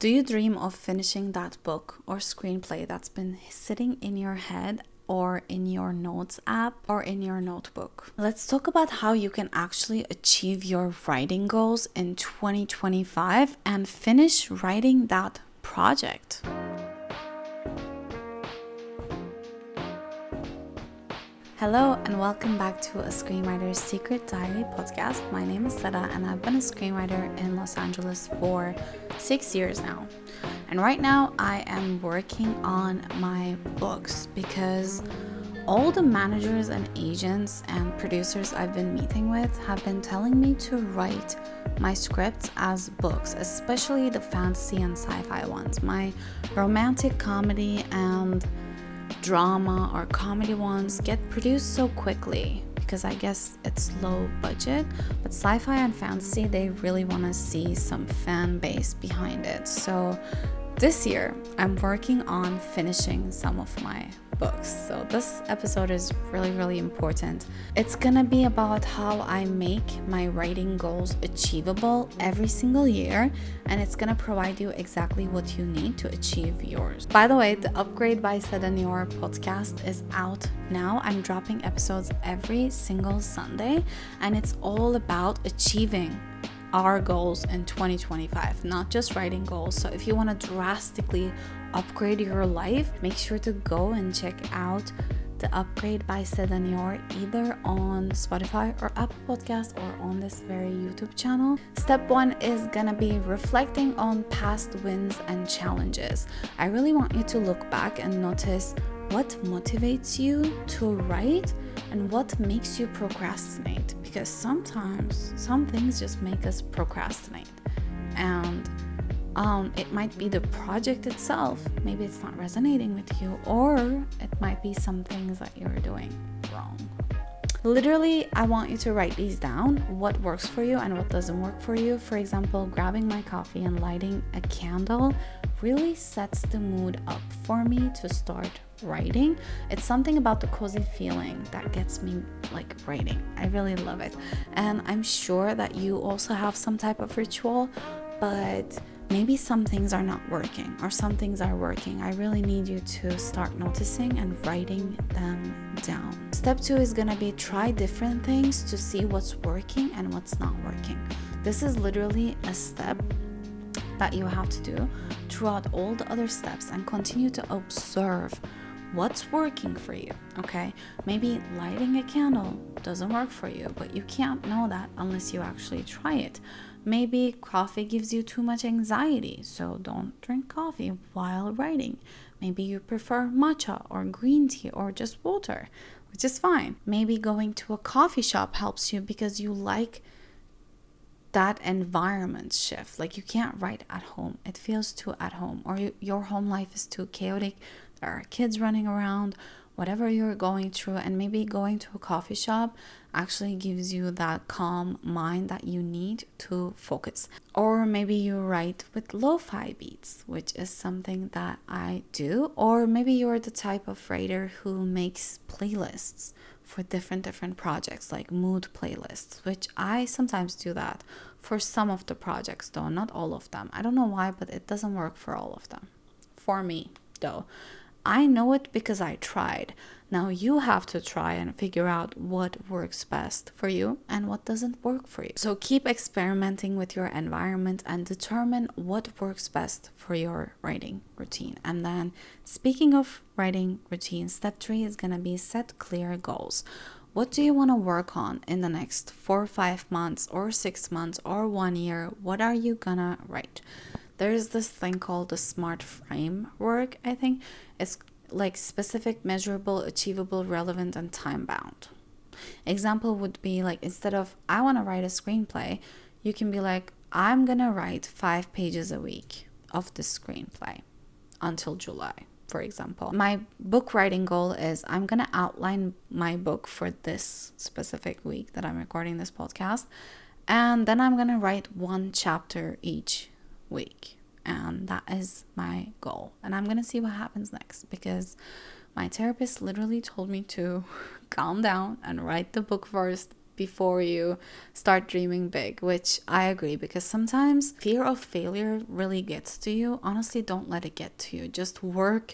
Do you dream of finishing that book or screenplay that's been sitting in your head or in your notes app or in your notebook? Let's talk about how you can actually achieve your writing goals in 2025 and finish writing that project. Hello and welcome back to A Screenwriter's Secret Diary podcast. My name is Seda and I've been a screenwriter in Los Angeles for 6 years now. And right now I am working on my books because all the managers and agents and producers I've been meeting with have been telling me to write my scripts as books, especially the fantasy and sci-fi ones. My romantic comedy and drama or comedy ones get produced so quickly because I guess it's low budget, but sci-fi and fantasy, they really want to see some fan base behind it. So this year I'm working on finishing some of my books. So this episode is really important. It's gonna be about how I make my writing goals achievable every single year, and it's gonna provide you exactly what you need to achieve yours. By the way, the Upgrade by Seda podcast is out now. I'm dropping episodes every single Sunday, and it's all about achieving our goals in 2025, not just writing goals. So if you want to drastically upgrade your life, make sure to go and check out the Upgrade by Seda either on Spotify or Apple Podcast or on this very YouTube channel. Step 1 is gonna be reflecting on past wins and challenges. I really want you to look back and notice what motivates you to write and what makes you procrastinate, because sometimes some things just make us procrastinate, and it might be the project itself, maybe it's not resonating with you, or it might be some things that you're doing wrong. Literally, I want you to write these down, what works for you and what doesn't work for you. For example, grabbing my coffee and lighting a candle really sets the mood up for me to start writing. It's something about the cozy feeling that gets me like writing. I really love it. And I'm sure that you also have some type of ritual, but maybe some things are not working or some things are working. I really need you to start noticing and writing them down. Step 2 is gonna be try different things to see what's working and what's not working. This is literally a step that you have to do throughout all the other steps and continue to observe what's working for you, okay? Maybe lighting a candle doesn't work for you, but you can't know that unless you actually try it. Maybe coffee gives you too much anxiety, so don't drink coffee while writing. Maybe you prefer matcha or green tea or just water, which is fine. Maybe going to a coffee shop helps you because you like that environment shift. Like you can't write at home, it feels too at home, or your home life is too chaotic. There are kids running around, whatever you're going through, and maybe going to a coffee shop actually gives you that calm mind that you need to focus. Or maybe you write with lo-fi beats, which is something that I do. Or maybe you're the type of writer who makes playlists for different projects, like mood playlists, which I sometimes do that for some of the projects, though not all of them. I don't know why, but it doesn't work for all of them. For me, though. I know it because I tried. Now you have to try and figure out what works best for you and what doesn't work for you. So keep experimenting with your environment and determine what works best for your writing routine. And then speaking of writing routine, step 3 is going to be set clear goals. What do you want to work on in the next 4 or 5 months or 6 months or 1 year? What are you gonna write? There's this thing called the SMART framework, I think. It's like specific, measurable, achievable, relevant, and time-bound. Example would be like, instead of I want to write a screenplay, you can be like, I'm gonna write 5 pages a week of the screenplay until July, for example. My book writing goal is I'm gonna outline my book for this specific week that I'm recording this podcast, and then I'm gonna write 1 chapter each week, and that is my goal. And I'm gonna see what happens next, because my therapist literally told me to calm down and write the book first before you start dreaming big, which I agree, because sometimes fear of failure really gets to you. Honestly, don't let it get to you. Just work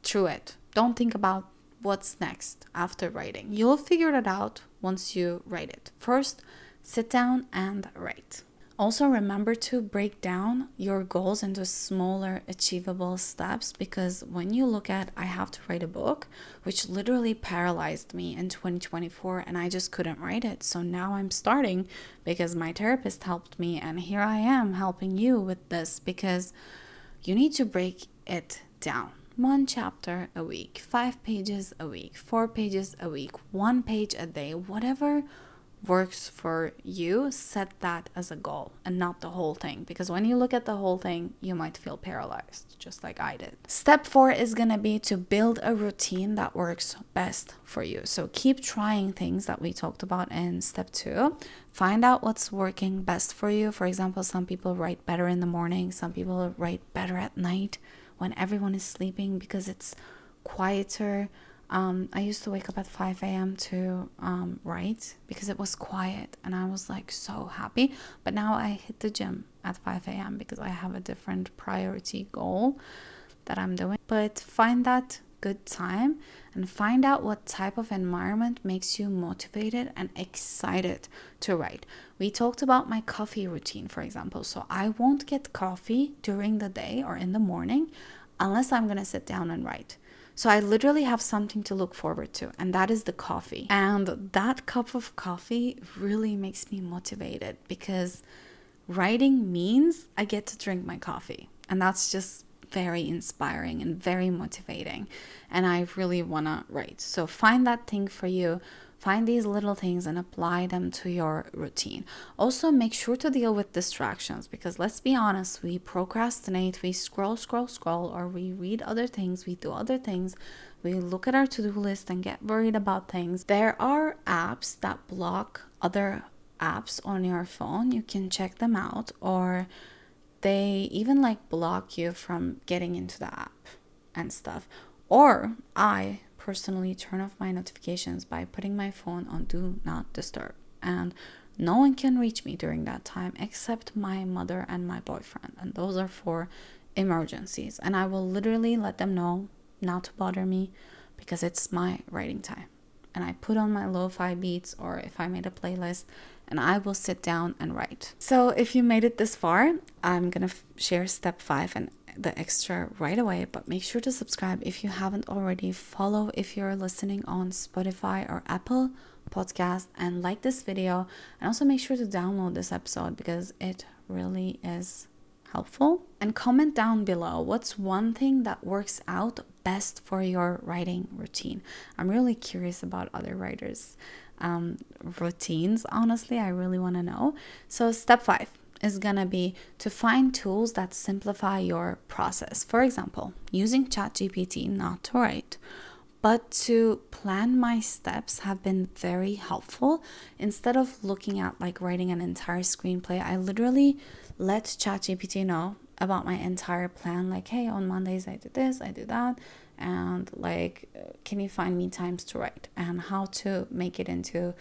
through it. Don't think about what's next after writing. You'll figure it out once you write it. First, sit down and write. Also, remember to break down your goals into smaller, achievable steps, because when you look at, I have to write a book, which literally paralyzed me in 2024, and I just couldn't write it. So now I'm starting because my therapist helped me, and here I am helping you with this, because you need to break it down. 1 chapter a week, 5 pages a week, 4 pages a week, 1 page a day, whatever works for you. Set that as a goal and not the whole thing, because when you look at the whole thing, you might feel paralyzed, just like I did. Step 4 is gonna be to build a routine that works best for you. So keep trying things that we talked about in step 2. Find out what's working best for you. For example, some people write better in the morning, some people write better at night when everyone is sleeping, because it's quieter. I used to wake up at 5 a.m. to write because it was quiet, and I was like so happy. But now I hit the gym at 5 a.m. because I have a different priority goal that I'm doing. But find that good time and find out what type of environment makes you motivated and excited to write. We talked about my coffee routine, for example. So I won't get coffee during the day or in the morning unless I'm gonna sit down and write. So I literally have something to look forward to, and that is the coffee. And that cup of coffee really makes me motivated, because writing means I get to drink my coffee. And that's just very inspiring and very motivating. And I really want to write. So find that thing for you. Find these little things and apply them to your routine. Also, make sure to deal with distractions, because let's be honest, we procrastinate, we scroll, or we read other things, we do other things, we look at our to-do list and get worried about things. There are apps that block other apps on your phone. You can check them out, or they even like block you from getting into the app and stuff. Or I personally turn off my notifications by putting my phone on do not disturb, and no one can reach me during that time except my mother and my boyfriend, and those are for emergencies, and I will literally let them know not to bother me because it's my writing time. And I put on my lo-fi beats, or if I made a playlist, and I will sit down and write. So if you made it this far, I'm gonna share step 5 and the extra right away, but make sure to subscribe if you haven't already. Follow if you're listening on Spotify or Apple Podcast, and like this video, and also make sure to download this episode because it really is helpful. And comment down below what's one thing that works out best for your writing routine. I'm really curious about other writers' routines. Honestly, I really want to know. So step 5 is gonna be to find tools that simplify your process. For example, using ChatGPT not to write, but to plan my steps have been very helpful. Instead of looking at like writing an entire screenplay, I literally let ChatGPT know about my entire plan. Like, hey, on Mondays I do this, I do that, and like, can you find me times to write, and how to make it into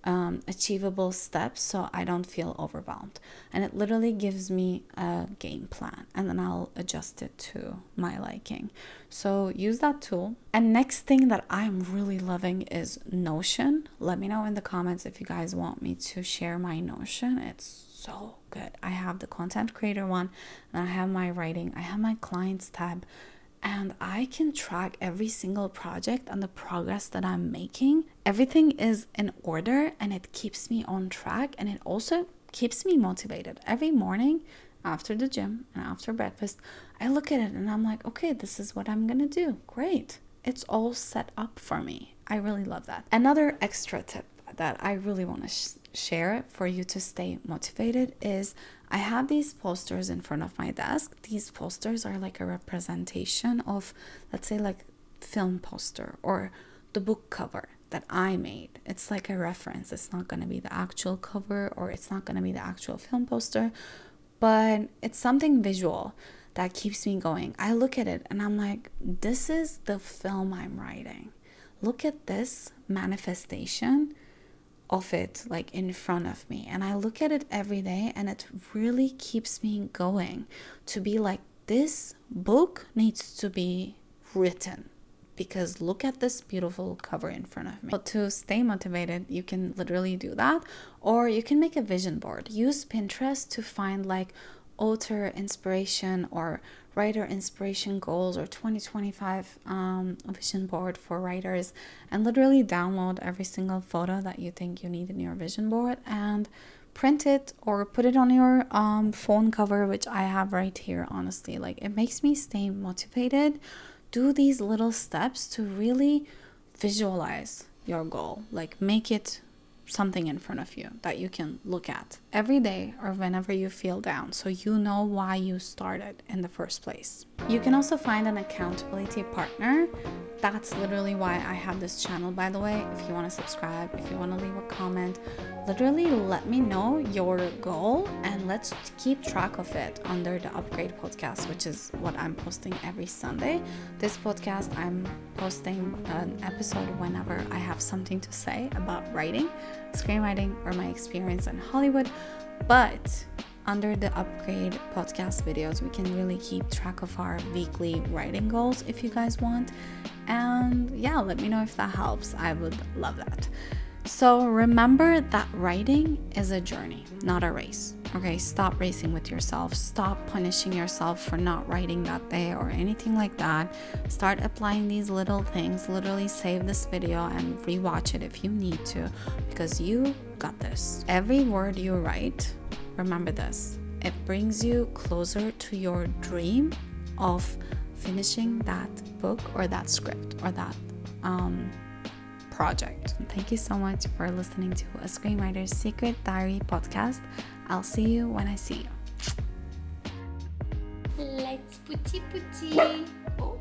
achievable steps so I don't feel overwhelmed. And it literally gives me a game plan, and then I'll adjust it to my liking. So use that tool. And next thing that I'm really loving is Notion. Let me know in the comments if you guys want me to share my Notion. It's so good. I have the content creator one, and I have my writing, I have my clients tab, and I can track every single project and the progress that I'm making. Everything is in order, and it keeps me on track, and it also keeps me motivated. Every morning after the gym and after breakfast, I look at it and I'm like, okay, this is what I'm gonna do. Great. It's all set up for me. I really love that. Another extra tip that I really want to share for you to stay motivated is I have these posters in front of my desk. These posters are like a representation of, let's say, like film poster or the book cover that I made. It's like a reference. It's not going to be the actual cover, or it's not going to be the actual film poster, but it's something visual that keeps me going. I look at it and I'm like, this is the film I'm writing. Look at this manifestation of it like in front of me, and I look at it every day, and it really keeps me going to be like, this book needs to be written, because look at this beautiful cover in front of me. But to stay motivated, you can literally do that, or you can make a vision board. Use Pinterest to find like author inspiration or writer inspiration goals, or 2025 vision board for writers, and literally download every single photo that you think you need in your vision board and print it or put it on your phone cover, which I have right here. Honestly, like, it makes me stay motivated. Do these little steps to really visualize your goal, like make it something in front of you that you can look at every day or whenever you feel down, so you know why you started in the first place. You can also find an accountability partner. That's literally why I have this channel, by the way. If you want to subscribe, if you want to leave a comment, literally let me know your goal and let's keep track of it under the Upgrade podcast, which is what I'm posting every Sunday. This podcast, I'm posting an episode whenever I have something to say about writing, screenwriting, or my experience in Hollywood. But under the Upgrade podcast videos, we can really keep track of our weekly writing goals if you guys want. And yeah, let me know if that helps. I would love that. So remember that writing is a journey, not a race. Okay, stop racing with yourself. Stop punishing yourself for not writing that day or anything like that. Start applying these little things. Literally save this video and rewatch it if you need to, because you got this. Every word you write, remember this, it brings you closer to your dream of finishing that book or that script or that project. Thank you so much for listening to A Screenwriter's Secret Diary podcast. I'll see you when I see you. Let's putty putty. Oh.